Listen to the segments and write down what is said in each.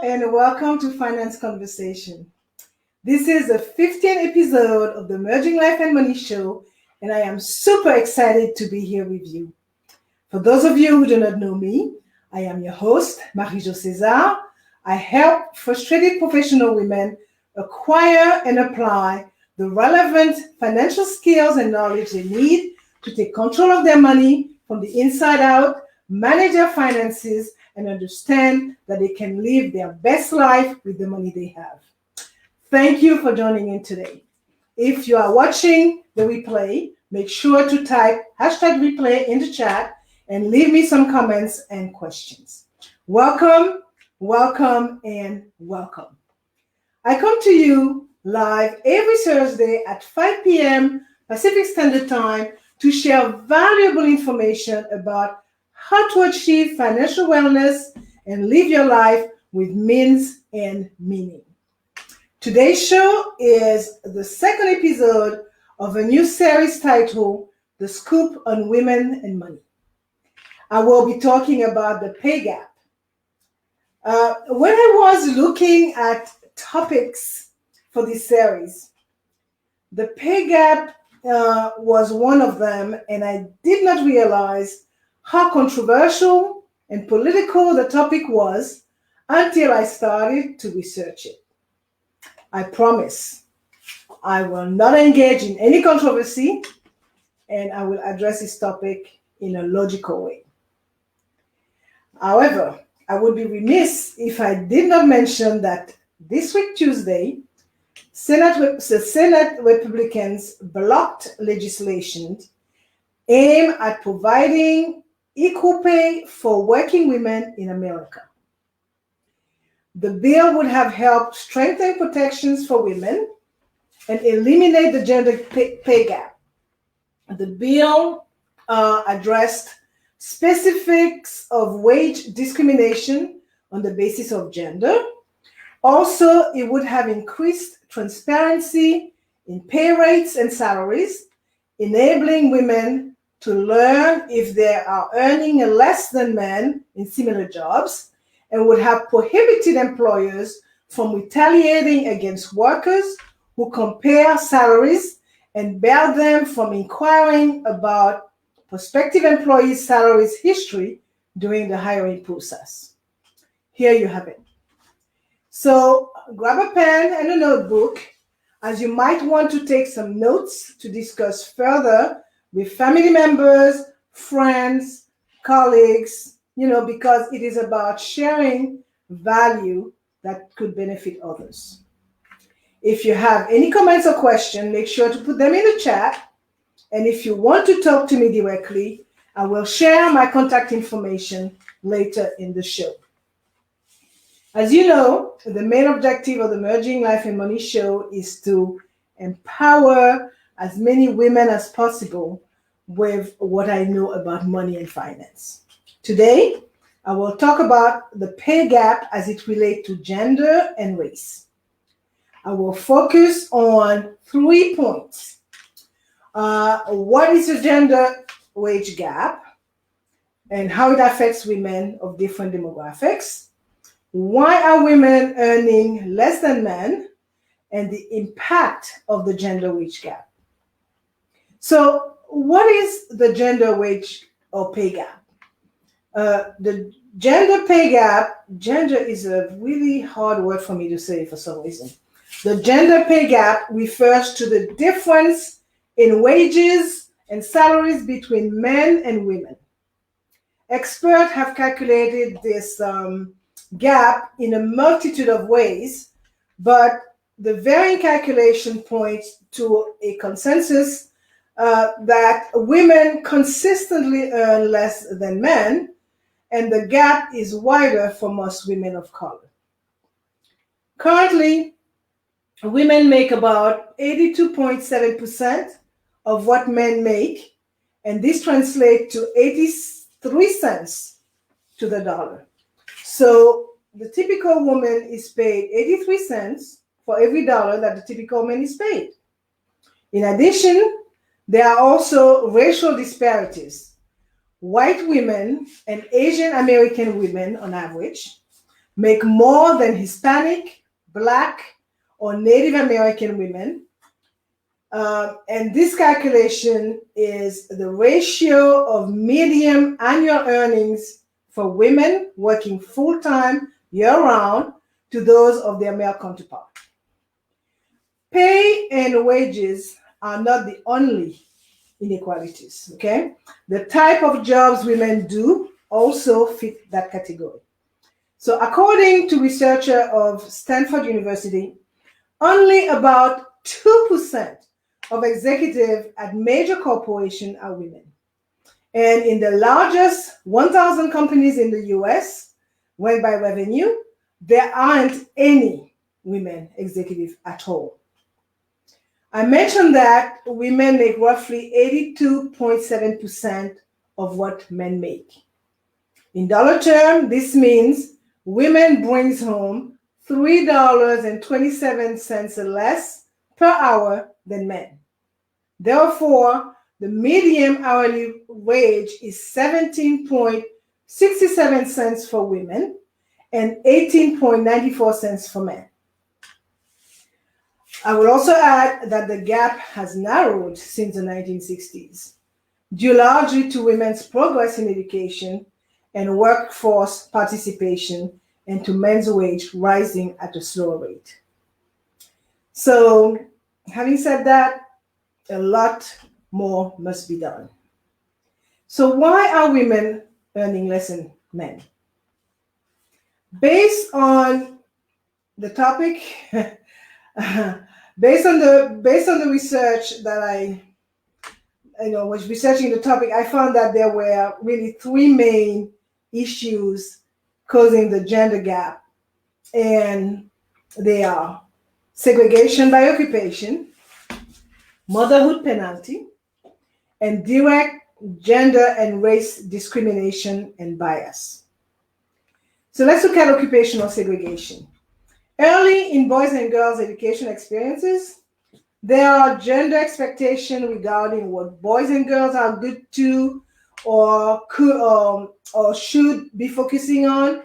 and welcome to Finance Conversation. This is the 15th episode of the Merging Life and Money Show, and I am super excited to be here with you. For those of you who do not know me, I am your host, Marie-Jo César. I help frustrated professional women acquire and apply the relevant financial skills and knowledge they need to take control of their money from the inside out, manage their finances, and understand that they can live their best life with the money they have. Thank you for joining in today. If you are watching the replay, make sure to type #replay in the chat and leave me some comments and questions. Welcome, welcome, and welcome. I come to you live every Thursday at 5 p.m. Pacific Standard Time to share valuable information about how to achieve financial wellness and live your life with means and meaning. Today's show is the second episode of a new series titled The Scoop on Women and Money. I will be talking about the pay gap. When I was looking at topics for this series, the pay gap was one of them, and I did not realize how controversial and political the topic was until I started to research it. I promise I will not engage in any controversy, and I will address this topic in a logical way. However, I would be remiss if I did not mention that this week, Tuesday, the Senate Republicans blocked legislation aimed at providing equal pay for working women in America. The bill would have helped strengthen protections for women and eliminate the gender pay gap. The bill addressed specifics of wage discrimination on the basis of gender. Also, it would have increased transparency in pay rates and salaries, enabling women to learn if they are earning less than men in similar jobs, and would have prohibited employers from retaliating against workers who compare salaries and bar them from inquiring about prospective employees' salaries history during the hiring process. Here you have it. So grab a pen and a notebook, as you might want to take some notes to discuss further with family members, friends, colleagues, because it is about sharing value that could benefit others. If you have any comments or questions, make sure to put them in the chat. And if you want to talk to me directly, I will share my contact information later in the show. As you know, the main objective of the Merging Life and Money Show is to empower as many women as possible with what I know about money and finance. Today, I will talk about the pay gap as it relates to gender and race. I will focus on 3 points. What is the gender wage gap and how it affects women of different demographics? Why are women earning less than men, and the impact of the gender wage gap? So, what is the gender wage or pay gap? The gender pay gap, gender is a really hard word for me to say for some reason. The gender pay gap refers to the difference in wages and salaries between men and women. Experts have calculated this gap in a multitude of ways, but the varying calculation points to a consensus that women consistently earn less than men, and the gap is wider for most women of color. Currently, women make about 82.7% of what men make, and this translates to 83 cents to the dollar. So the typical woman is paid 83 cents for every dollar that the typical man is paid. In addition, there are also racial disparities. White women and Asian American women, on average, make more than Hispanic, Black, or Native American women. And this calculation is the ratio of median annual earnings for women working full-time year-round to those of their male counterpart. Pay and wages are not the only inequalities, okay? The type of jobs women do also fit that category. So according to researcher of Stanford University, only about 2% of executives at major corporations are women. And in the largest 1,000 companies in the US, ranked by revenue, there aren't any women executives at all. I mentioned that women make roughly 82.7% of what men make. In dollar terms, this means women brings home $3.27 less per hour than men. Therefore, the median hourly wage is 17.67 cents for women and 18.94 cents for men. I will also add that the gap has narrowed since the 1960s, due largely to women's progress in education and workforce participation, and to men's wage rising at a slower rate. So, having said that, a lot more must be done. So why are women earning less than men? Based on the topic, based on the research that I was researching the topic, I found that there were really three main issues causing the gender gap, and they are segregation by occupation, motherhood penalty, and direct gender and race discrimination and bias. So let's look at occupational segregation. Early in boys and girls' education experiences, there are gender expectations regarding what boys and girls are good to or could or should be focusing on.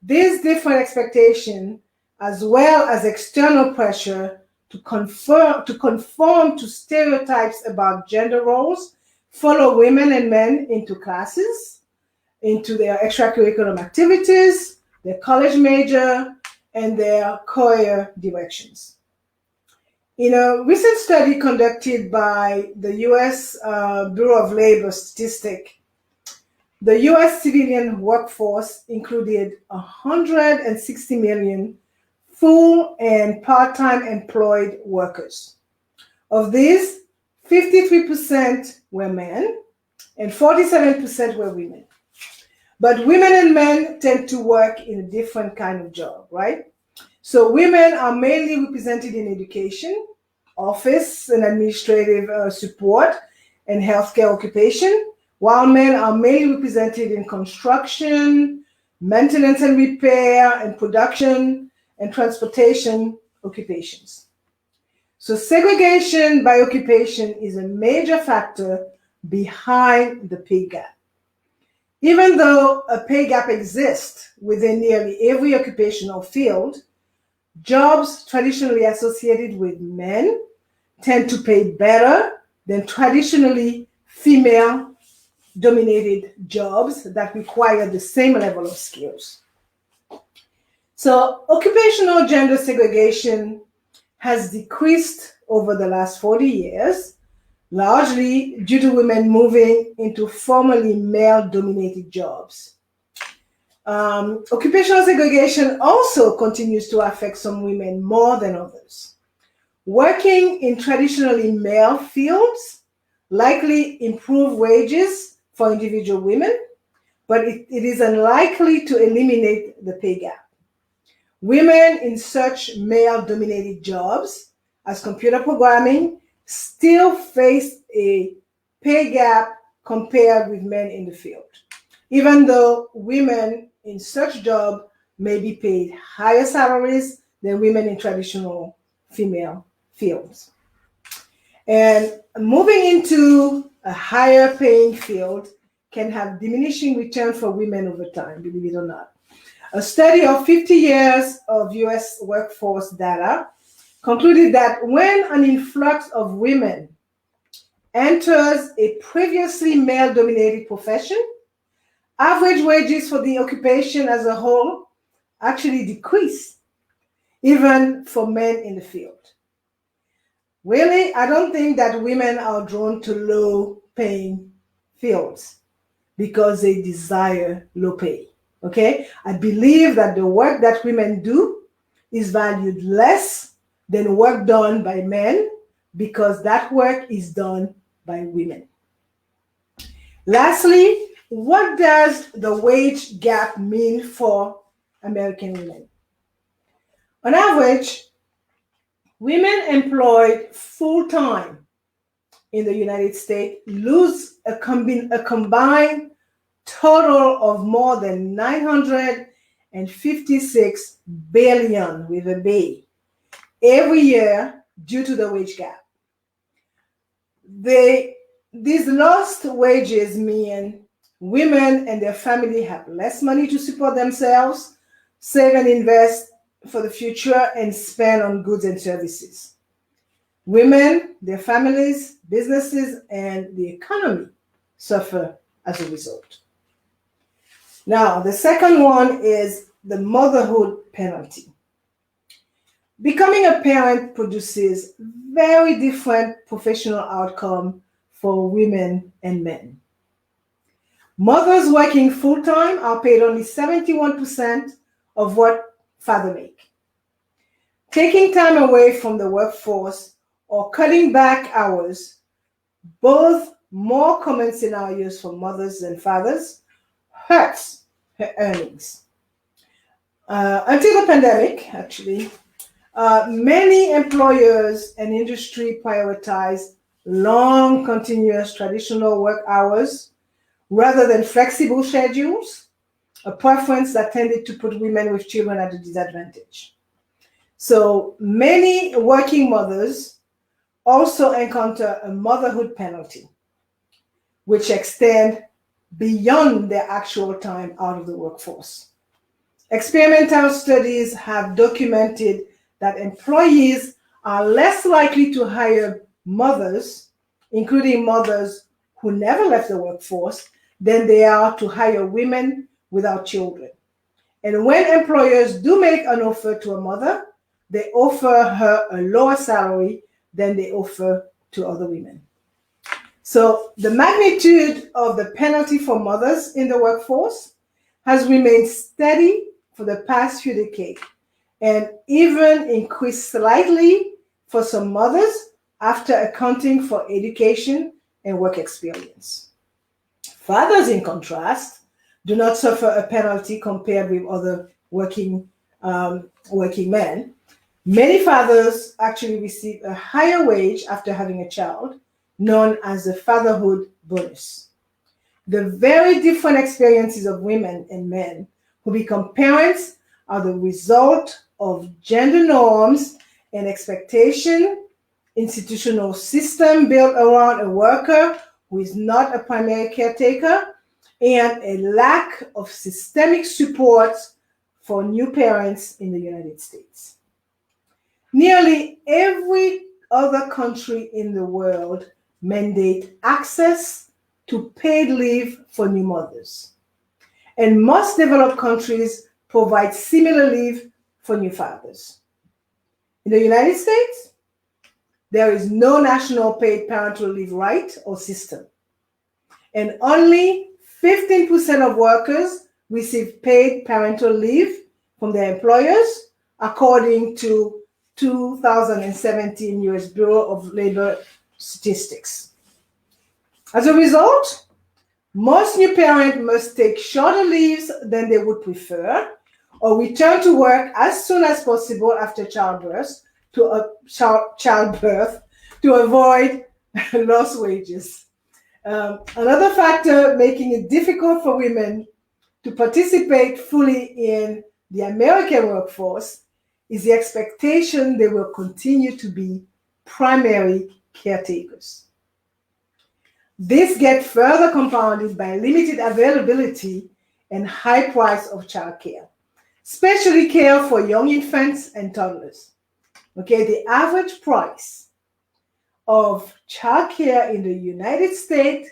These different expectations, as well as external pressure to conform to stereotypes about gender roles, follow women and men into classes, into their extracurricular activities, their college major, and their career directions. In a recent study conducted by the US Bureau of Labor Statistics, the US civilian workforce included 160 million full and part-time employed workers. Of these, 53% were men and 47% were women. But women and men tend to work in a different kind of job, right? So women are mainly represented in education, office and administrative support, and healthcare occupation, while men are mainly represented in construction, maintenance and repair, and production and transportation occupations. So segregation by occupation is a major factor behind the pay gap. Even though a pay gap exists within nearly every occupational field, jobs traditionally associated with men tend to pay better than traditionally female-dominated jobs that require the same level of skills. So occupational gender segregation has decreased over the last 40 years, largely due to women moving into formerly male-dominated jobs. Occupational segregation also continues to affect some women more than others. Working in traditionally male fields likely improve wages for individual women, but it is unlikely to eliminate the pay gap. Women in such male-dominated jobs as computer programming still face a pay gap compared with men in the field, even though women in such jobs may be paid higher salaries than women in traditional female fields. And moving into a higher paying field can have diminishing return for women over time, believe it or not. A study of 50 years of US workforce data concluded that when an influx of women enters a previously male-dominated profession, average wages for the occupation as a whole actually decrease, even for men in the field. Really, I don't think that women are drawn to low-paying fields because they desire low pay. Okay? I believe that the work that women do is valued less than work done by men because that work is done by women. Lastly, what does the wage gap mean for American women? On average, women employed full-time in the United States lose a combined total of more than 956 billion with a B every year due to the wage gap. These lost wages mean women and their family have less money to support themselves, save and invest for the future, and spend on goods and services. Women, their families, businesses, and the economy suffer as a result. Now, the second one is the motherhood penalty. Becoming a parent produces very different professional outcomes for women and men. Mothers working full-time are paid only 71% of what fathers make. Taking time away from the workforce or cutting back hours, both more common scenarios for mothers than fathers, hurts her earnings. Until the pandemic, actually, many employers and industry prioritize long, continuous traditional work hours rather than flexible schedules, a preference that tended to put women with children at a disadvantage. So many working mothers also encounter a motherhood penalty, which extend beyond their actual time out of the workforce. Experimental studies have documented that employees are less likely to hire mothers, including mothers who never left the workforce, than they are to hire women without children. And when employers do make an offer to a mother, they offer her a lower salary than they offer to other women. So the magnitude of the penalty for mothers in the workforce has remained steady for the past few decades and even increased slightly for some mothers after accounting for education and work experience. Fathers, in contrast, do not suffer a penalty compared with other working men. Many fathers actually receive a higher wage after having a child, known as the fatherhood bonus. The very different experiences of women and men who become parents are the result of gender norms and expectation, institutional system built around a worker who is not a primary caretaker, and a lack of systemic support for new parents in the United States. Nearly every other country in the world mandate access to paid leave for new mothers. And most developed countries provide similar leave for new fathers. In the United States, there is no national paid parental leave right or system. And only 15% of workers receive paid parental leave from their employers, according to 2017 US Bureau of Labor Statistics. As a result, most new parents must take shorter leaves than they would prefer, or return to work as soon as possible after childbirth to avoid lost wages. Another factor making it difficult for women to participate fully in the American workforce is the expectation they will continue to be primary caretakers. This gets further compounded by limited availability and high price of childcare. especially care for young infants and toddlers. Okay, the average price of childcare in the United States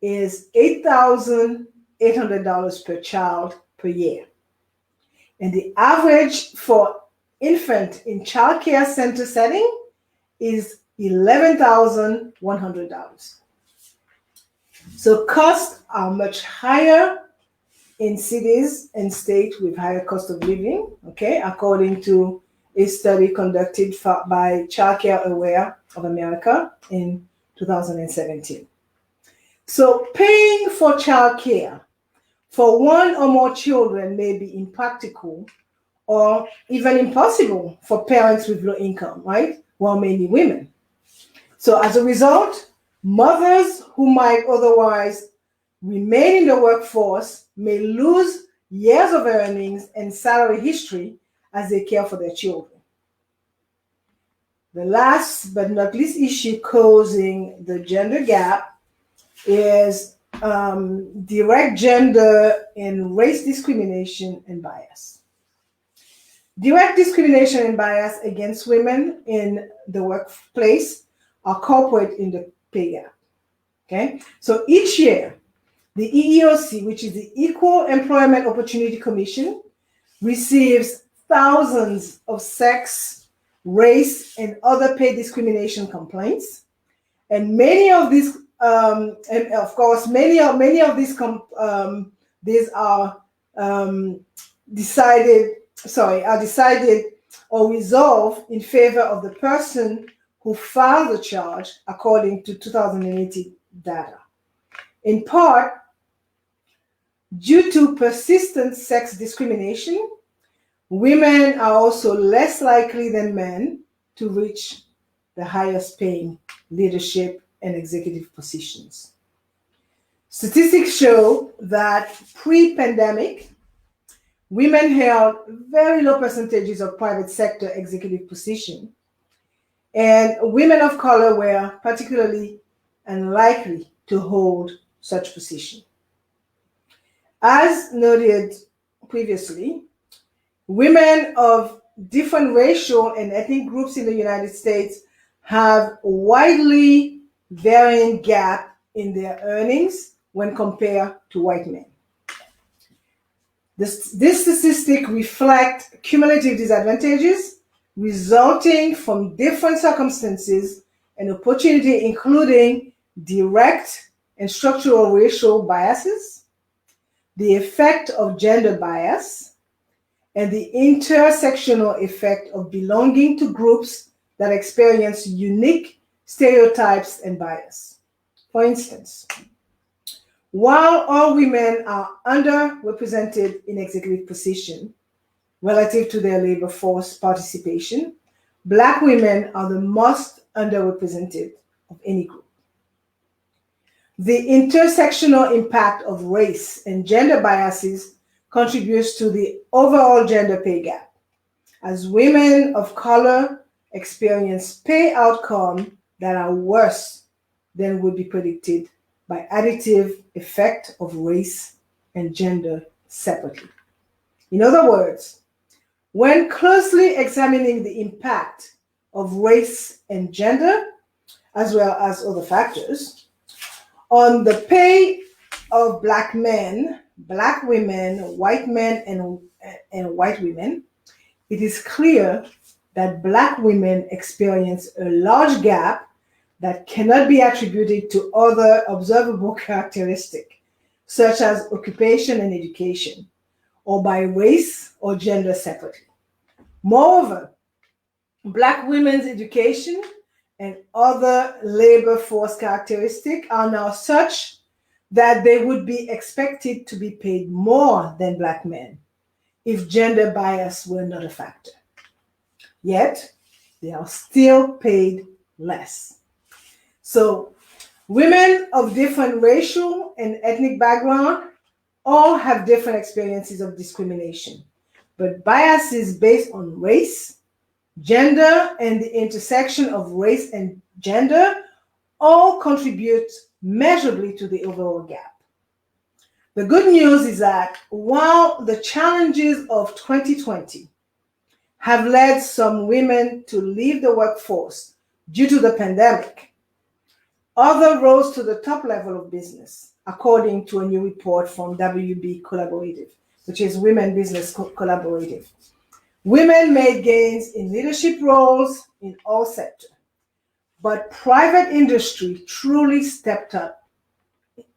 is $8,800 per child per year. And the average for infant in childcare center setting is $11,100. So costs are much higher in cities and states with higher cost of living, okay, according to a study conducted by Childcare Aware of America in 2017. So paying for childcare for one or more children may be impractical or even impossible for parents with low income, right? Well, mainly women. So as a result, mothers who might otherwise remain in the workforce may lose years of earnings and salary history as they care for their children. The last but not least issue causing the gender gap is direct gender and race discrimination and bias. Direct discrimination and bias against women in the workplace are corporate in the pay gap. Okay, so each year, the EEOC, which is the Equal Employment Opportunity Commission, receives thousands of sex, race, and other pay discrimination complaints, and many of these, and of course, many of these are decided or resolved in favor of the person who filed the charge, according to 2018 data. In part, due to persistent sex discrimination, women are also less likely than men to reach the highest paying leadership and executive positions. Statistics show that pre-pandemic, women held very low percentages of private sector executive positions, and women of color were particularly unlikely to hold such position. As noted previously, women of different racial and ethnic groups in the United States have widely varying gap in their earnings when compared to white men. This statistic reflects cumulative disadvantages resulting from different circumstances and opportunity, including direct and structural racial biases, the effect of gender bias, and the intersectional effect of belonging to groups that experience unique stereotypes and bias. For instance, while all women are underrepresented in executive positions relative to their labor force participation, Black women are the most underrepresented of any group. The intersectional impact of race and gender biases contributes to the overall gender pay gap, as women of color experience pay outcomes that are worse than would be predicted by additive effect of race and gender separately. In other words, when closely examining the impact of race and gender, as well as other factors, on the pay of Black men, Black women, white men, and white women, it is clear that Black women experience a large gap that cannot be attributed to other observable characteristics, such as occupation and education, or by race or gender separately. Moreover, Black women's education and other labor force characteristics are now such that they would be expected to be paid more than Black men if gender bias were not a factor. Yet, they are still paid less. So, women of different racial and ethnic background all have different experiences of discrimination, but biases based on race, gender, and the intersection of race and gender all contribute measurably to the overall gap. The good news is that while the challenges of 2020 have led some women to leave the workforce due to the pandemic, others rose to the top level of business, according to a new report from WB Collaborative, which is Women Business Collaborative. Women made gains in leadership roles in all sectors, but private industry truly stepped up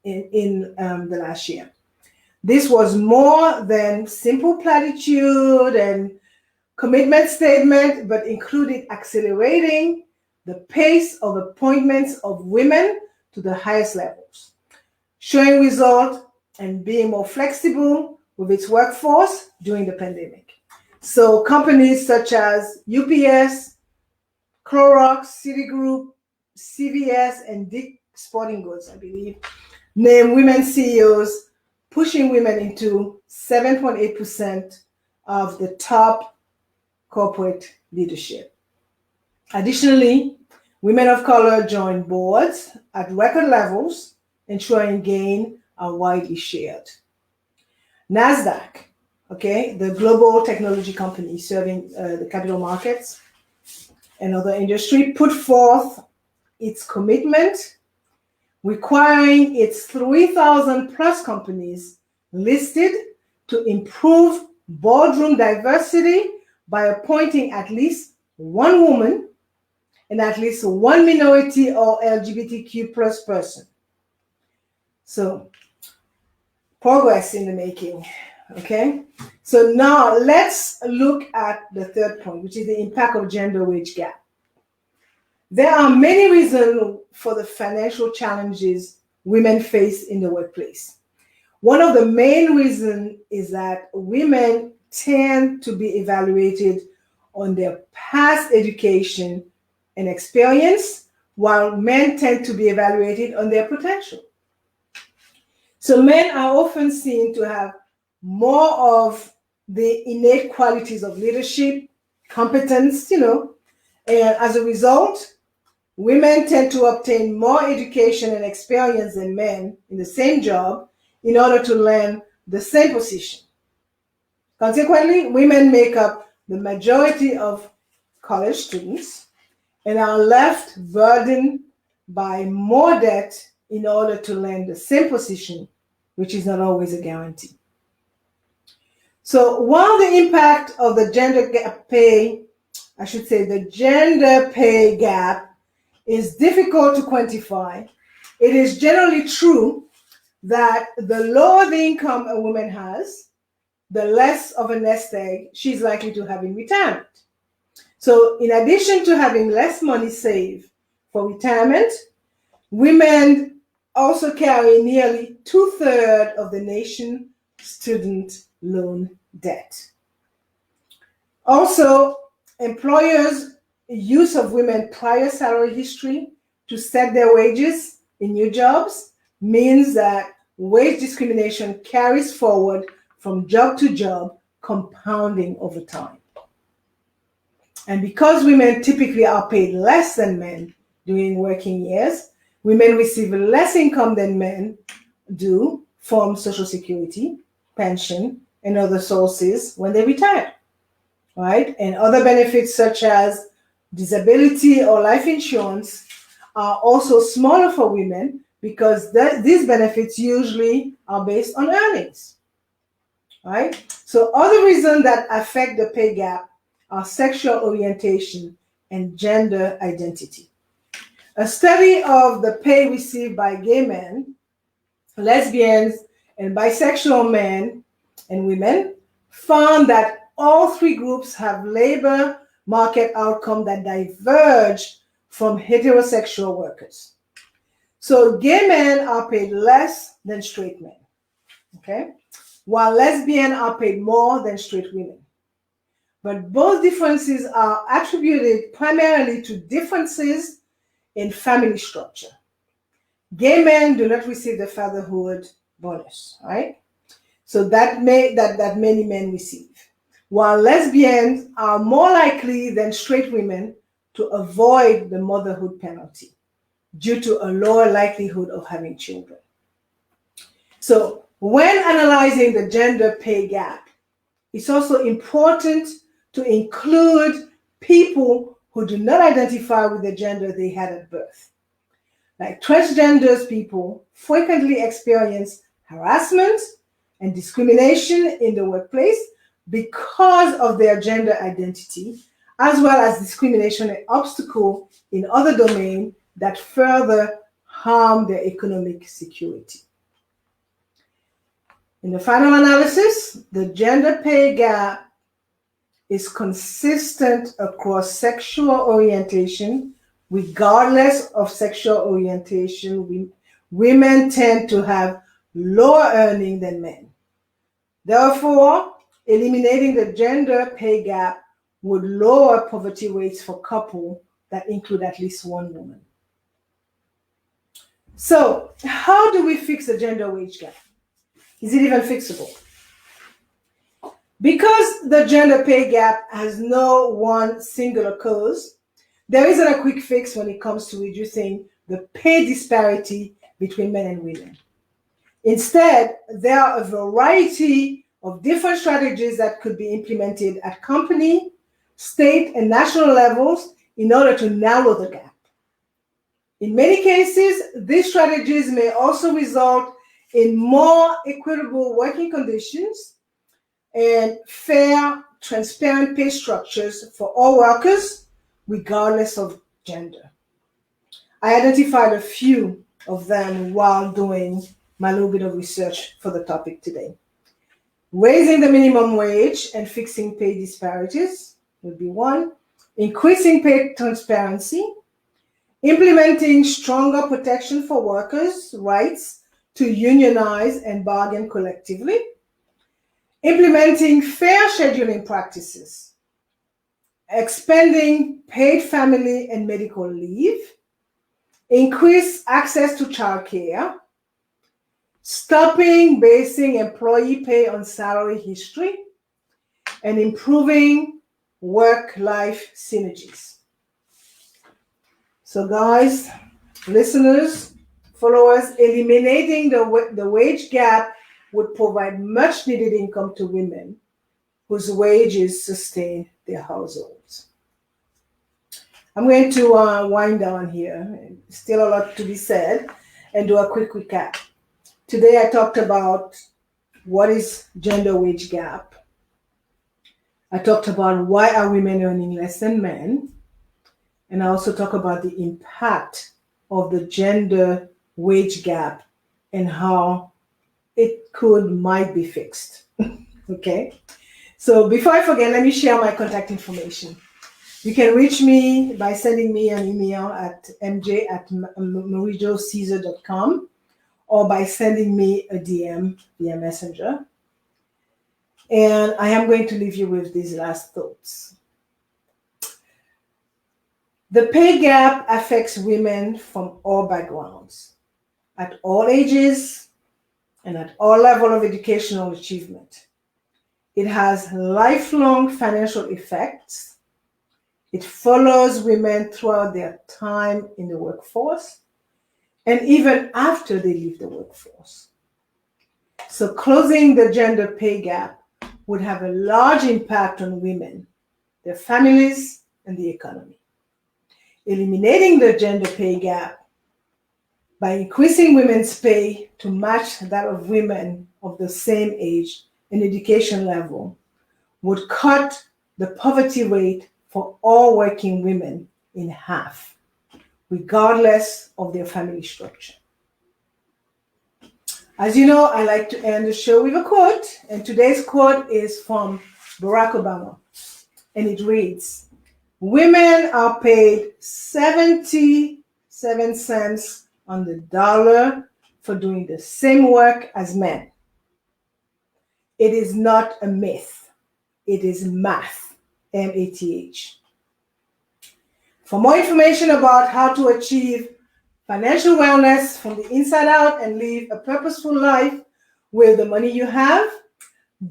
in the last year. This was more than simple platitude and commitment statement, but included accelerating the pace of appointments of women to the highest levels, showing results and being more flexible with its workforce during the pandemic. So companies such as UPS, Clorox, Citigroup, CVS, and Dick's Sporting Goods, I believe, named women CEOs, pushing women into 7.8% of the top corporate leadership. Additionally, women of color joined boards at record levels, ensuring gains are widely shared. NASDAQ, okay, the global technology company serving the capital markets and other industry, put forth its commitment requiring its 3,000 plus companies listed to improve boardroom diversity by appointing at least one woman and at least one minority or LGBTQ plus person. So, progress in the making, okay? So now let's look at the third point, which is the impact of gender wage gap. There are many reasons for the financial challenges women face in the workplace. One of the main reasons is that women tend to be evaluated on their past education and experience, while men tend to be evaluated on their potential. So men are often seen to have more of the innate qualities of leadership, competence, and as a result, women tend to obtain more education and experience than men in the same job in order to land the same position. Consequently, women make up the majority of college students and are left burdened by more debt in order to land the same position, which is not always a guarantee. So while the impact of the gender pay gap is difficult to quantify, it is generally true that the lower the income a woman has, the less of a nest egg she's likely to have in retirement. So in addition to having less money saved for retirement, women also carry nearly 2/3 of the nation's student loan debt. Also, employers' use of women's prior salary history to set their wages in new jobs means that wage discrimination carries forward from job to job, compounding over time. And because women typically are paid less than men during working years, women receive less income than men do from Social Security, pension, and other sources when they retire, right? And other benefits such as disability or life insurance are also smaller for women because these benefits usually are based on earnings, right? So other reasons that affect the pay gap are sexual orientation and gender identity. A study of the pay received by gay men, lesbians, and bisexual men and women found that all three groups have labor market outcomes that diverge from heterosexual workers. So gay men are paid less than straight men, okay? While lesbians are paid more than straight women. But both differences are attributed primarily to differences in family structure. Gay men do not receive the fatherhood bonus, right? So that many men receive. While lesbians are more likely than straight women to avoid the motherhood penalty due to a lower likelihood of having children. So When analyzing the gender pay gap, it's also important to include people who do not identify with the gender they had at birth. Like transgender people frequently experience harassment and discrimination in the workplace because of their gender identity, as well as discrimination and obstacle in other domains that further harm their economic security. In the final analysis, the gender pay gap is consistent across sexual orientation. Regardless of sexual orientation, women tend to have lower earnings than men. Therefore, eliminating the gender pay gap would lower poverty rates for couples that include at least one woman. So, how do we fix the gender wage gap? Is it even fixable? Because the gender pay gap has no one singular cause, there isn't a quick fix when it comes to reducing the pay disparity between men and women. Instead, there are a variety of different strategies that could be implemented at company, state, and national levels in order to narrow the gap. In many cases, these strategies may also result in more equitable working conditions and fair, transparent pay structures for all workers, regardless of gender. I identified a few of them while doing my little bit of research for the topic today. Raising the minimum wage and fixing pay disparities would be one. Increasing pay transparency. Implementing stronger protection for workers' rights to unionize and bargain collectively. Implementing fair scheduling practices. Expanding paid family and medical leave, increase access to childcare, stopping basing employee pay on salary history, and improving work-life synergies. So guys, listeners, followers, eliminating the wage gap would provide much needed income to women whose wages sustain their households. I'm going to wind down here. Still a lot to be said, and do a quick recap. Today I talked about what is gender wage gap. I talked about why are women earning less than men, and I also talk about the impact of the gender wage gap and how it might be fixed. Okay. So before I forget, let me share my contact information. You can reach me by sending me an email at mj@marijocesar.com or by sending me a DM via Messenger. And I am going to leave you with these last thoughts. The pay gap affects women from all backgrounds, at all ages, and at all levels of educational achievement. It has lifelong financial effects. It follows women throughout their time in the workforce and even after they leave the workforce. So closing the gender pay gap would have a large impact on women, their families, and the economy. Eliminating the gender pay gap by increasing women's pay to match that of women of the same age and education level would cut the poverty rate for all working women in half, regardless of their family structure. As you know, I like to end the show with a quote, and today's quote is from Barack Obama, and it reads, "Women are paid 77 cents on the dollar for doing the same work as men. It is not a myth. It is math, M-A-T-H. For more information about how to achieve financial wellness from the inside out and live a purposeful life with the money you have,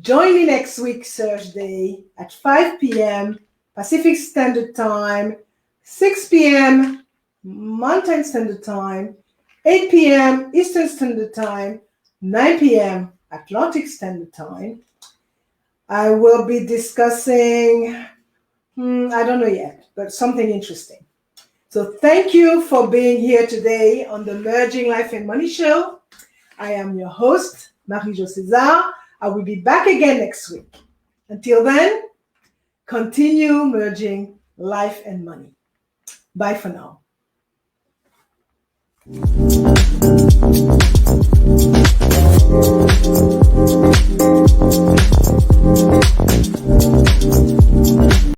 join me next week, Thursday at 5 p.m. Pacific Standard Time, 6 p.m. Mountain Standard Time, 8 p.m. Eastern Standard Time, 9 p.m. Atlantic Standard Time, I will be discussing, I don't know yet, but something interesting. So thank you for being here today on the Merging Life and Money Show. I am your host, Marie-Jo César. I will be back again next week. Until then, continue merging life and money. Bye for now.